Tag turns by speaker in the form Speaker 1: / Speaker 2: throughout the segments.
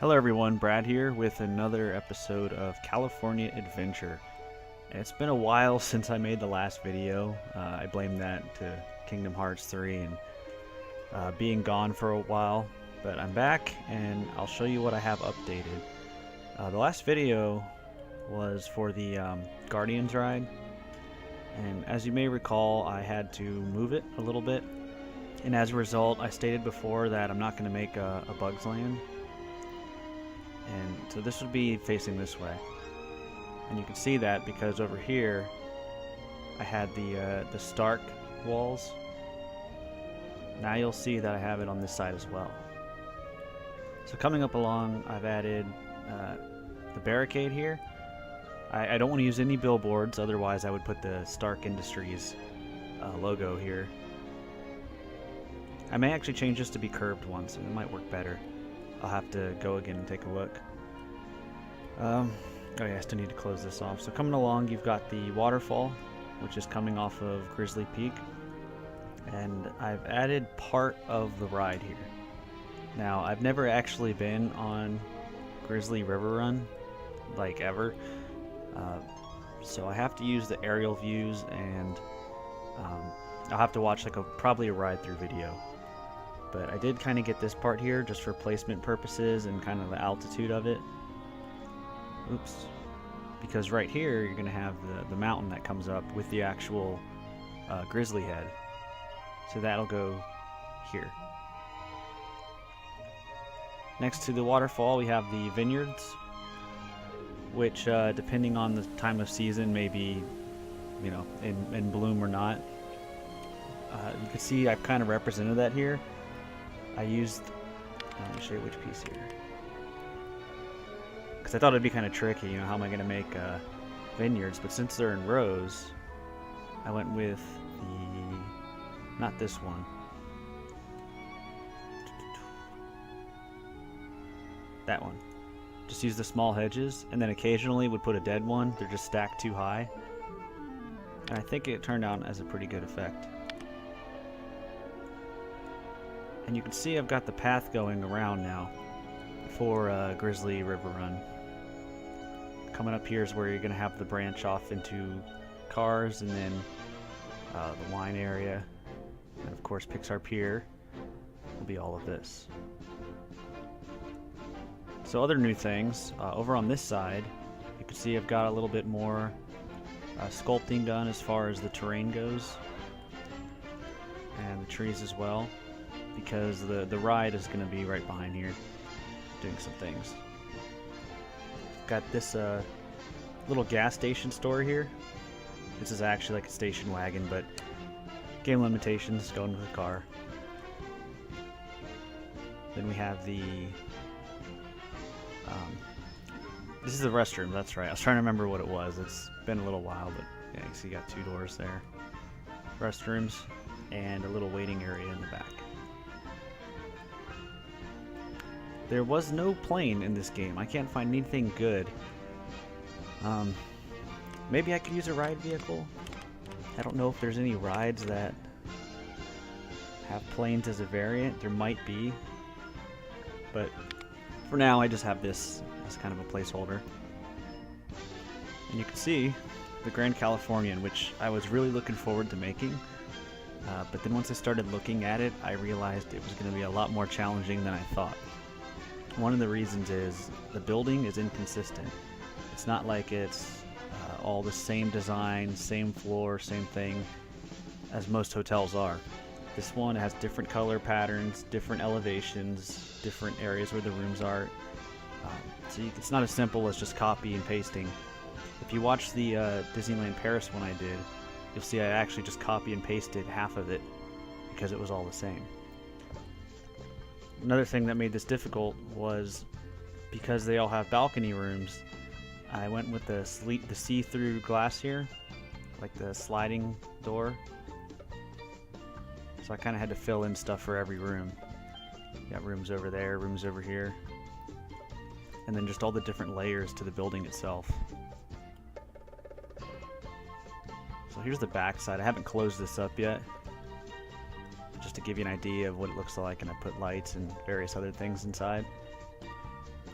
Speaker 1: Hello everyone, Brad here with another episode of California Adventure. It's been a while since I made the last video. I blame that to Kingdom Hearts 3 and being gone for a while, but I'm back and I'll show you what I have updated. The last video was for the Guardians ride, and as you may recall, I had to move it a little bit, and as a result, I stated before that I'm not going to make a Bugs Land. And so this would be facing this way, and you can see that because over here I had the Stark walls. Now you'll see that I have it on this side as well. So coming up along, I've added the barricade here. I don't want to use any billboards, otherwise I would put the Stark Industries logo here. I may actually change this to be curved once, and it might work better. I'll have to go again and take a look. Oh yeah, I still need to close this off. So coming along, you've got the Waterfall, which is coming off of Grizzly Peak. And I've added part of the ride here. Now, I've never actually been on Grizzly Riverrun, like ever. So I have to use the aerial views, and I'll have to watch like probably a ride-through video. But I did kind of get this part here just for placement purposes and kind of the altitude of it. Oops. Because right here you're going to have the mountain that comes up with the actual grizzly head. So that'll go here. Next to the waterfall we have the Vineyards, which depending on the time of season may be, you know, in bloom or not. You can see I've kind of represented that here. I used, let me show you which piece here, because I thought it'd be kind of tricky, you know, how am I going to make vineyards, but since they're in rows, I went with not this one, that one. Just use the small hedges, and then occasionally would put a dead one. They're just stacked too high, and I think it turned out as a pretty good effect. And you can see I've got the path going around now for Grizzly Riverrun. Coming up here is where you're going to have the branch off into cars, and then the wine area, and of course Pixar Pier will be all of this. So other new things, over on this side, you can see I've got a little bit more sculpting done as far as the terrain goes, and the trees as well, because the ride is going to be right behind here doing some things. Got this little gas station store here. This is actually like a station wagon, but game limitations, going with the car. Then we have the this is the restroom, that's right. I was trying to remember what it was. It's been a little while, but yeah, you see you got two doors there. Restrooms and a little waiting area in the back. There was no plane in this game. I can't find anything good. Maybe I could use a ride vehicle. I don't know if there's any rides that have planes as a variant. There might be. But for now, I just have this as kind of a placeholder. And you can see the Grand Californian, which I was really looking forward to making. But then once I started looking at it, I realized it was going to be a lot more challenging than I thought. One of the reasons is the building is inconsistent. It's not like it's all the same design, same floor, same thing as most hotels are. This one has different color patterns, different elevations, different areas where the rooms are. So it's not as simple as just copy and pasting. If you watch the Disneyland Paris one I did, you'll see I actually just copy and pasted half of it because it was all the same. Another thing that made this difficult was because they all have balcony rooms, I went with the see-through glass here, like the sliding door. So I kind of had to fill in stuff for every room. Got rooms over there, rooms over here, and then just all the different layers to the building itself. So here's the back side. I haven't closed this up yet, just to give you an idea of what it looks like, and I put lights and various other things inside.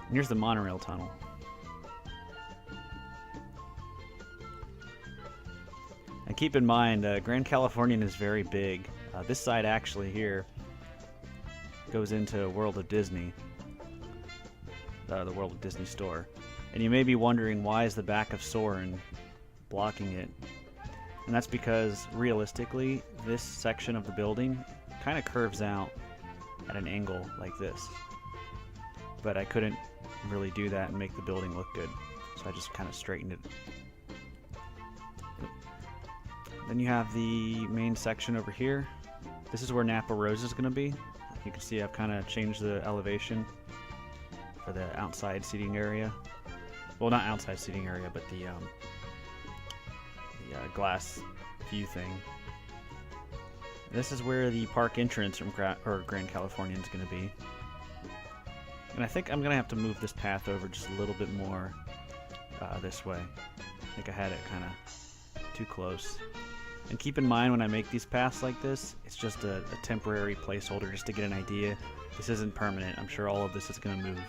Speaker 1: And here's the Monorail Tunnel. And keep in mind, Grand Californian is very big. This side actually here goes into World of Disney, the World of Disney store. And you may be wondering, why is the back of Soarin' blocking it? And that's because, realistically, this section of the building kind of curves out at an angle like this. But I couldn't really do that and make the building look good, so I just kind of straightened it. Then you have the main section over here. This is where Napa Rose is going to be. You can see I've kind of changed the elevation for the outside seating area. Well, not outside seating area, but the glass view thing. This is where the park entrance from Grand Californian is going to be. And I think I'm going to have to move this path over just a little bit more this way. I think I had it kind of too close. And keep in mind, when I make these paths like this, it's just a temporary placeholder just to get an idea. This isn't permanent. I'm sure all of this is going to move.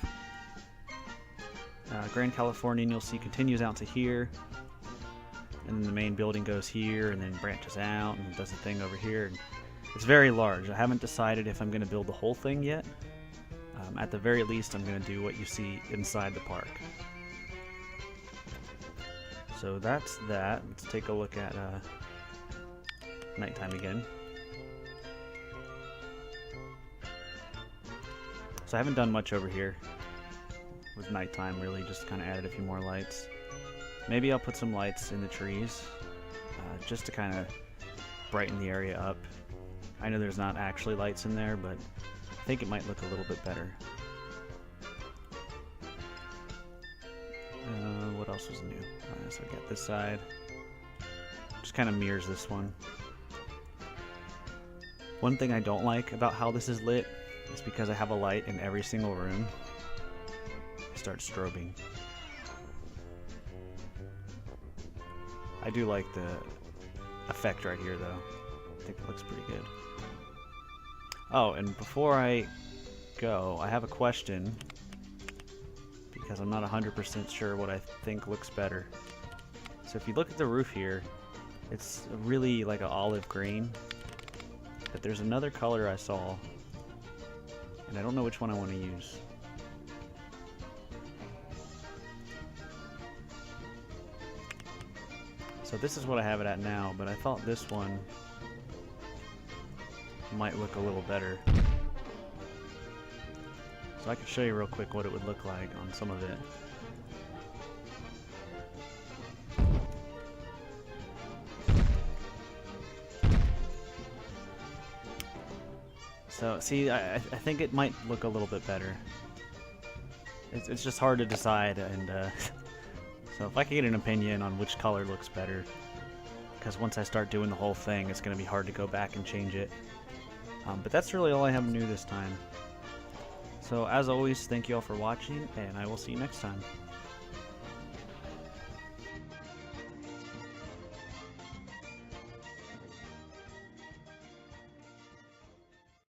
Speaker 1: Grand Californian, you'll see, continues out to here. And then the main building goes here and then branches out and does the thing over here. It's very large. I haven't decided if I'm going to build the whole thing yet. At the very least, I'm going to do what you see inside the park. So that's that. Let's take a look at nighttime again. So I haven't done much over here with nighttime, really, just kind of added a few more lights. Maybe I'll put some lights in the trees just to kind of brighten the area up. I know there's not actually lights in there, but I think it might look a little bit better. What else was new? So I got this side. Just kind of mirrors this one. One thing I don't like about how this is lit is because I have a light in every single room. I start strobing. I do like the effect right here, though. I think it looks pretty good. Oh, and before I go, I have a question, because I'm not 100% sure what I think looks better. So if you look at the roof here, it's really like an olive green, but there's another color I saw, and I don't know which one I want to use. So this is what I have it at now, but I thought this one might look a little better. So I can show you real quick what it would look like on some of it. So see, I think it might look a little bit better. It's just hard to decide, and so if I could get an opinion on which color looks better, because once I start doing the whole thing, it's going to be hard to go back and change it. But that's really all I have new this time. So as always, thank you all for watching, and I will see you next time.